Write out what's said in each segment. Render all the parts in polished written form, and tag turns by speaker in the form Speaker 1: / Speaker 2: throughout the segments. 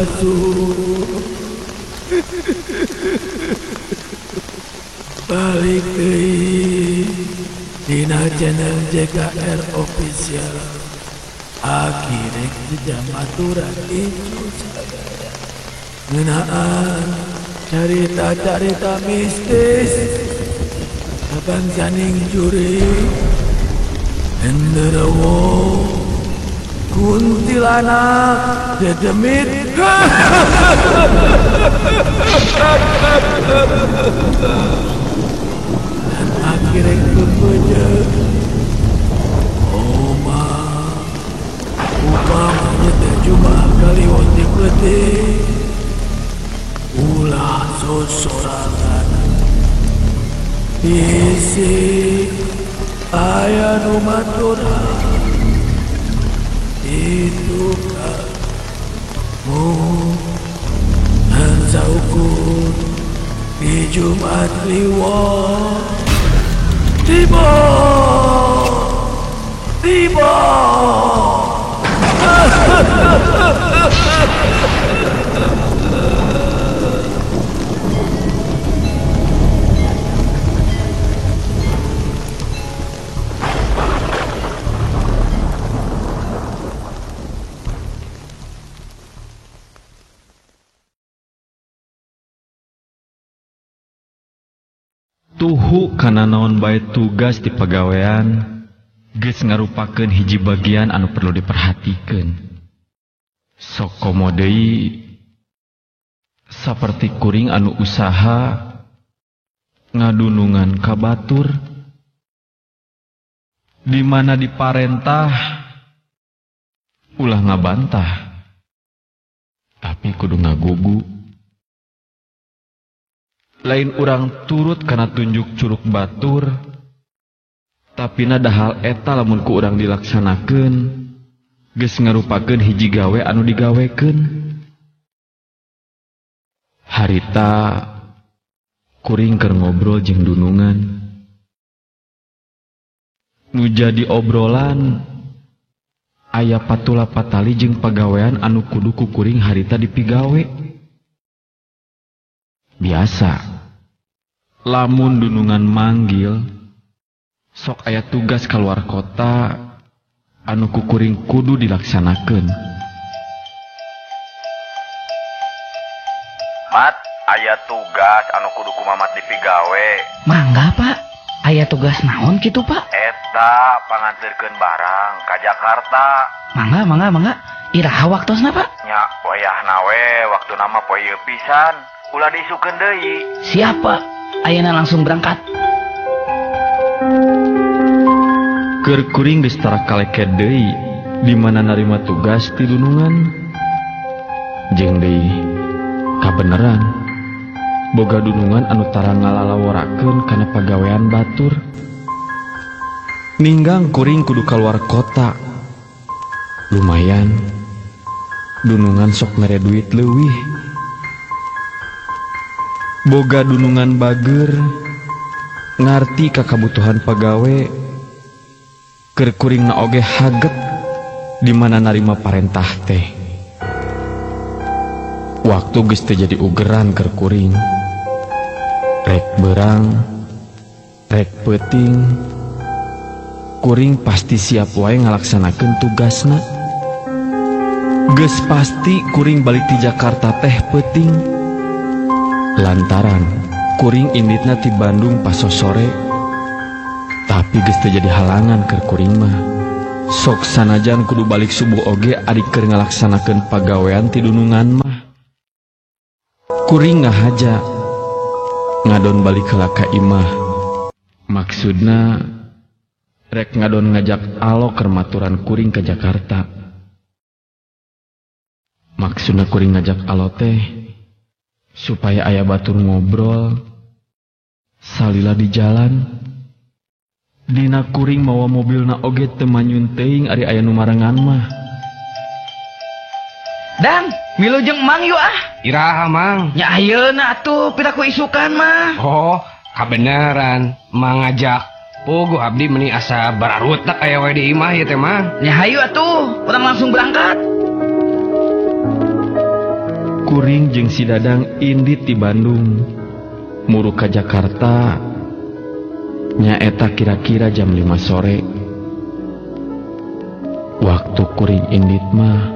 Speaker 1: asuh balik deui dina channel JKR Official. Akhirnya jambaturan itu sadaya ngeunaan carita-carita mistis kabangsaning juri genderuwo kuntilanak dedemit dan akhirnya berbeda Oma upamanya terjumpa kali wonti peti ulah sosorangan isi aya nu maturan itu kamu dan saukur di Jumat Kliwon tiba
Speaker 2: tuhu kana naon bae tugas di pagawean geus ngarupakeun hiji bagian anu perlu diperhatikeun. Sok komo deui saperti kuring anu usaha ngadunungan ka batur di mana diparentah ulah ngabantah tapi kudu ngagugu. Lain urang turut karena tunjuk curug batur tapi nada hal eta lamun ku urang dilaksanakeun geus ngarupakeun hiji gawe anu digawekeun. Harita kuring keur ngobrol jeung dunungan nu jadi obrolan aya patula patali jeung pagawean anu kudu ku kuring harita dipigawe. Biasa lamun dunungan manggil sok aya tugas keluar kota anu kukuring kudu dilaksanakeun.
Speaker 3: Mat, aya tugas anu kudu kumamat dipigawe.
Speaker 4: Mangga Pak, aya tugas naon kitu Pak?
Speaker 3: Eta pangantirkeun barang ka Jakarta.
Speaker 4: Mangga, iraha waktosna Pak?
Speaker 3: Nya wayahna we waktu nama poe ieu pisan. Ulah disukeun deui.
Speaker 4: Siapa? Ayeuna langsung berangkat.
Speaker 2: Keur kuring geus tara kaleket deui di mana narima tugas ti dunungan. Jeung deui kabeneran boga dunungan anu tara ngalalaworakeun kana pagawean batur. Ninggang kuring kudu kaluar kota. Lumayan dunungan sok mere duit leuwih. Boga dunungan bager ngarti ka kabutuhan pagawe keur kuring na oge haget di mana narima parentah teh. Waktu geus teu jadi ugeran keur kuring. Rek beurang, rek peuting, kuring pasti siap wae ngalaksanakeun tugasna. Geus pasti kuring balik di Jakarta teh peuting. Lantaran kuring inditna ti Bandung pas sore tapi geus teu jadi halangan keur kuring mah. Sok sanajan kudu balik subuh oge ari keur ngalaksanakeun pagawean ti dunungan mah. Kuring ngahaja ngadon balik heula ka imah. Maksudna rek ngadon ngajak alo keur maturan kuring ka Jakarta. Maksudna kuring ngajak alo teh supaya aya batur ngobrol salila di jalan. Dina kuring mawa mobilna oge teu manyun teuing ari aya nu marengan mah.
Speaker 4: Dan milu jeung Mang yuk ah.
Speaker 5: Iraha Mang?
Speaker 4: Nya ayeuna atuh piraku isukan mah.
Speaker 5: Oh, kabeneran Mang ngajak. Puguh abdi meni asa bararutek aya wae di imah ieu teh Mang.
Speaker 4: Nya hayu atuh, urang langsung berangkat.
Speaker 2: Kuring jeung si Dadang indit di Bandung muru ka Jakarta nyaeta kira-kira jam 5 sore. Waktu kuring indit mah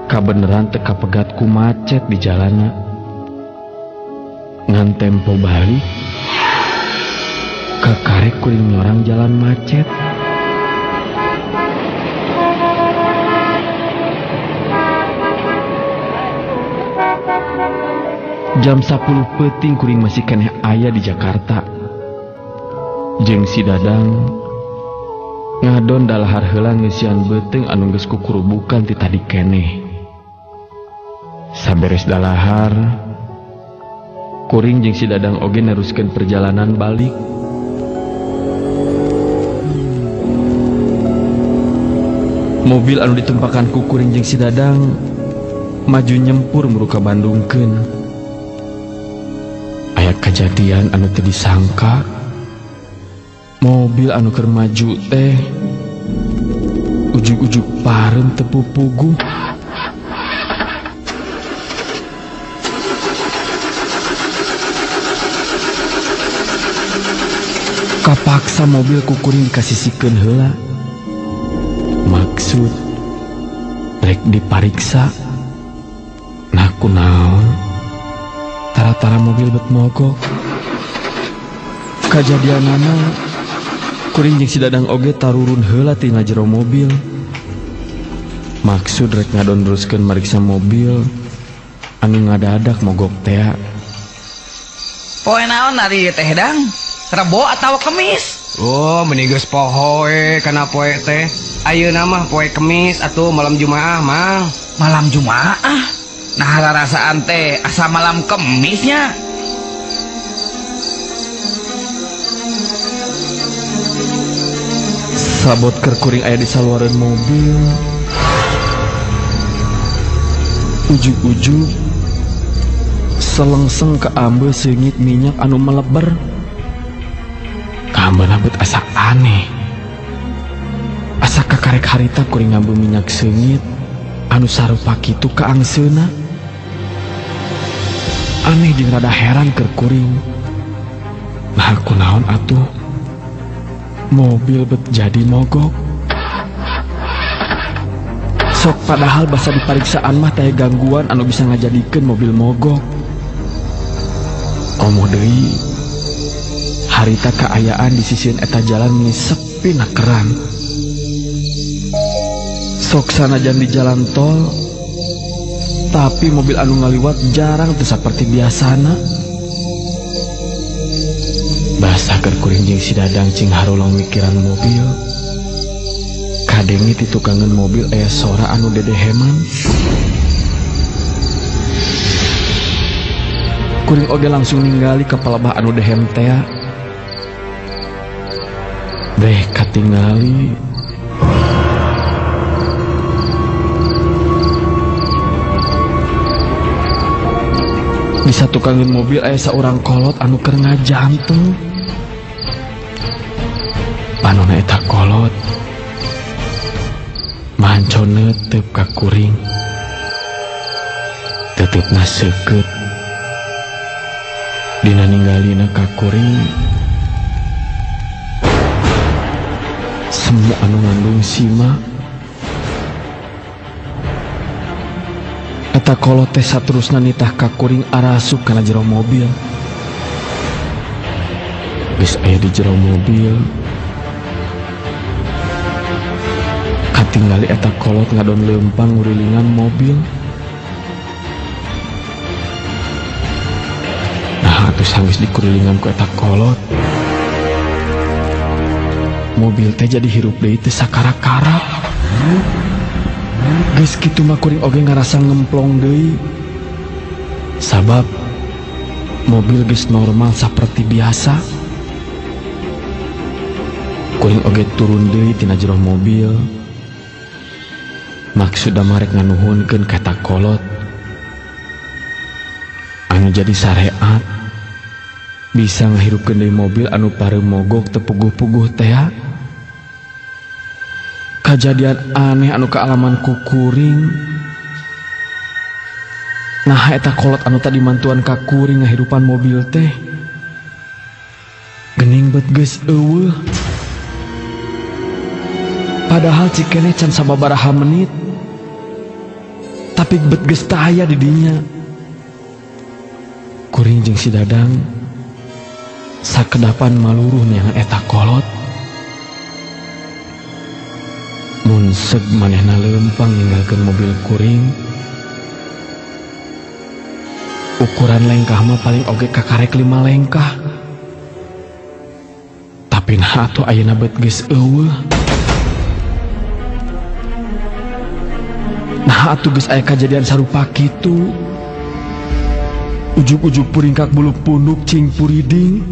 Speaker 2: kabeneran teka pegat ku macet di jalana. Ngan tempo balik kakarek kuring nyorang jalan macet. Jam 10 peuting kuring masih keneh aya di Jakarta. Jeung si Dadang ngadon dalahar heula ngeusian beuteung anu geus kukurubukan ti tadi keneh. Saberes dalahar, kuring jeung si Dadang oge neruskeun perjalanan balik. Mobil anu ditumpakan ku kuring jeung si Dadang maju nyempur muru ka Bandungkeun. Aya kejadian anu teu disangka. Mobil anu keur maju teh ujug-ujug pareum teu pupuguh. Kapaksa mobil ku kuring dikasisikeun heula. Maksud rek dipariksa. Nah kunaon? Tara-tara mobil bet mogok. Kajadianana kuring jeung si Dadang oge tarurun heula tina jero mobil. Maksud rek ngadondroskeun mariksa mobil anu ngadadak mogok teh.
Speaker 4: Poe naon ari teh Dang? Rebo atau Kemis?
Speaker 5: Oh, meni geus pohoe kana poe teh. Ayeuna mah poe Kemis atuh malam Jumaah, Mang.
Speaker 4: Malam Jumaah? Nah rasaan teh asa malam Kemisnya.
Speaker 2: Sabot keur kuring aya di saluareun mobil. Ujug-ujug selengseng ke ambe seungit minyak anu meleber. Kaambana beut asa aneh. Asa kakarek harita kuring ngambe minyak seungit anu sarupa kitu ka angseuna. Aneh jeung rada heran keur kuring. Nah kunaon atuh? Mobil bet jadi mogok. Sok padahal basa dipariksaan mah teh gangguan anu bisa ngajadikeun mobil mogok. Omoh deui harita kaayaan di sisieun eta jalan geus sepi nakeran. Sok sanajan di jalan tol, tapi mobil anu ngaliwat jarang teu saperti biasana. Basa keur kuring jeung si Dadang cing harulong mikiran mobil. Kadengi ti tukangan mobil aya sora anu dedeheman. Kuring oge langsung ningali ka palebah anu dehem teh. Beh katingali di satukangan mobil aya saurang kolot anu keur ngajantung. Panonna eta kolot mancon neuteup ka kuring. Teteupna seukeut. Dina ninggalina ka kuring semu anu ngandung sima. Eta kolot teh saterusna nitah ka kuring arasup kana jero mobil. Geus aya di jero mobil, katingali eta kolot ngadon leumpang ngurilingan mobil. Nah atuh sanggeus dikurilingan ku eta kolot, mobil teh jadi hirup deui teh sakara-kara. Geus kitu mah kuring oge ngarasa ngemplong deui. Sabab mobil geus normal saperti biasa. Kuring oge turun deui tina jero mobil. Maksud marek nganuhunkeun ka eta kolot anu jadi sareat bisa ngahirupkeun deui mobil anu pareum mogok teu puguh-puguh teh. Kajadian aneh anu kaalaman ku kuring Nah eta kolot anu tadi mantuan ka kuring ngahirupan mobil teh gening bet geus eueuh. Padahal cikene can sababaraha menit tapi bet geus teu aya di dinya. Kuring jeung si Dadang sakedapan maluruh neangan eta kolot. Mun seug manehna leumpang ninggalkeun mobil kuring, ukuran lengkah mah paling oge kakarek 5 lengkah. Tapi nah atuh ayeuna bet geus eueuh. Nah atuh geus aya kajadian sarupa kitu. Ujug-ujug puringkak bulu punduk cing puriding.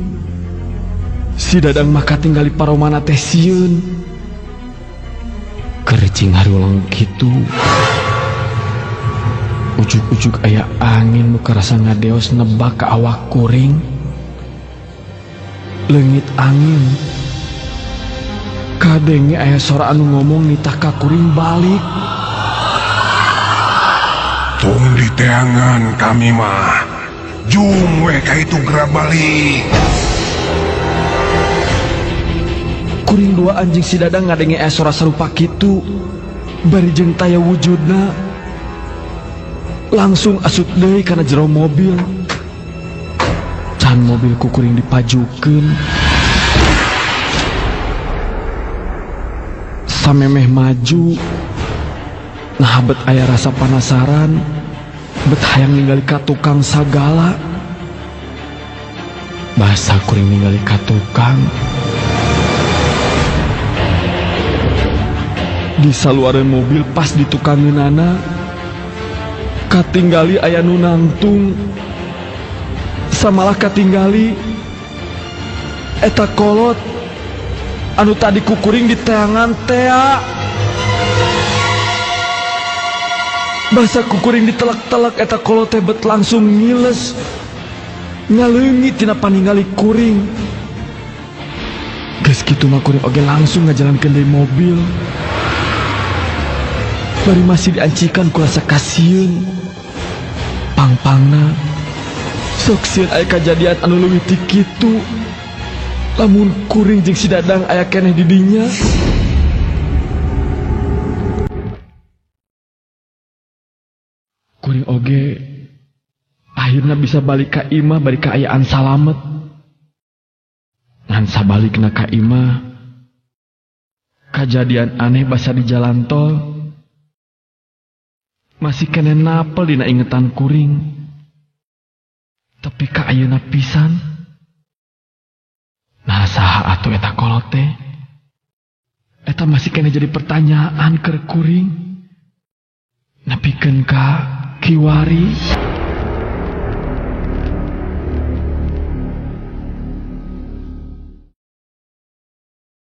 Speaker 2: Si Dadang mah katinggali paromana teh sieun. Keur cing harulang kitu. Ujug-ujug aya angin nu karasa ngadeos nebak ka awak kuring. Leungit angin. Kadenge aya sora anu ngomong nitah ka kuring balik.
Speaker 6: Tung di teangan kami mah. Jum we ka itu gerak balik.
Speaker 2: Kuring dua anjing si Dadang ngadenge aya sora sarupa kitu. Bari jeung taya wujudna. Langsung asut deui kana jero mobil. Can mobil ku kuring dipajukeun. Samemeh maju. Nah bet aya rasa penasaran. Bet hayang ningali ka tukang sagala. Basa kuring ningali ka tukang. Di saluareun mobil pas di tukangeunana katinggali aya nu nangtung. Samalah katinggali eta kolot anu tadi kukuring di teangan tea. Basa kukuring ditelak-telak eta kolot teh bet langsung ngiles ngaleungit tina paningali kuring. Geus kitu mah kuring oge langsung ngajalankeun deui mobil. Bari masih diancikan ku rasa kasieun. Pangpangna sok sieun aya kajadian anu leuwih ti kitu. Lamun kuring jeung si Dadang aya keneh di dinya. Kuring oge akhirna bisa balik ka imah bari kaayaan salamet. Ngan sabalikna ka imah kajadian aneh basa di jalan tol masih kena napel dina ingetan kuring. Tapi ka ayeuna pisan. Nah saha atuh eta kolot teh? Eta masih kena jadi pertanyaan keur kuring. Nepikeun ka kiwari.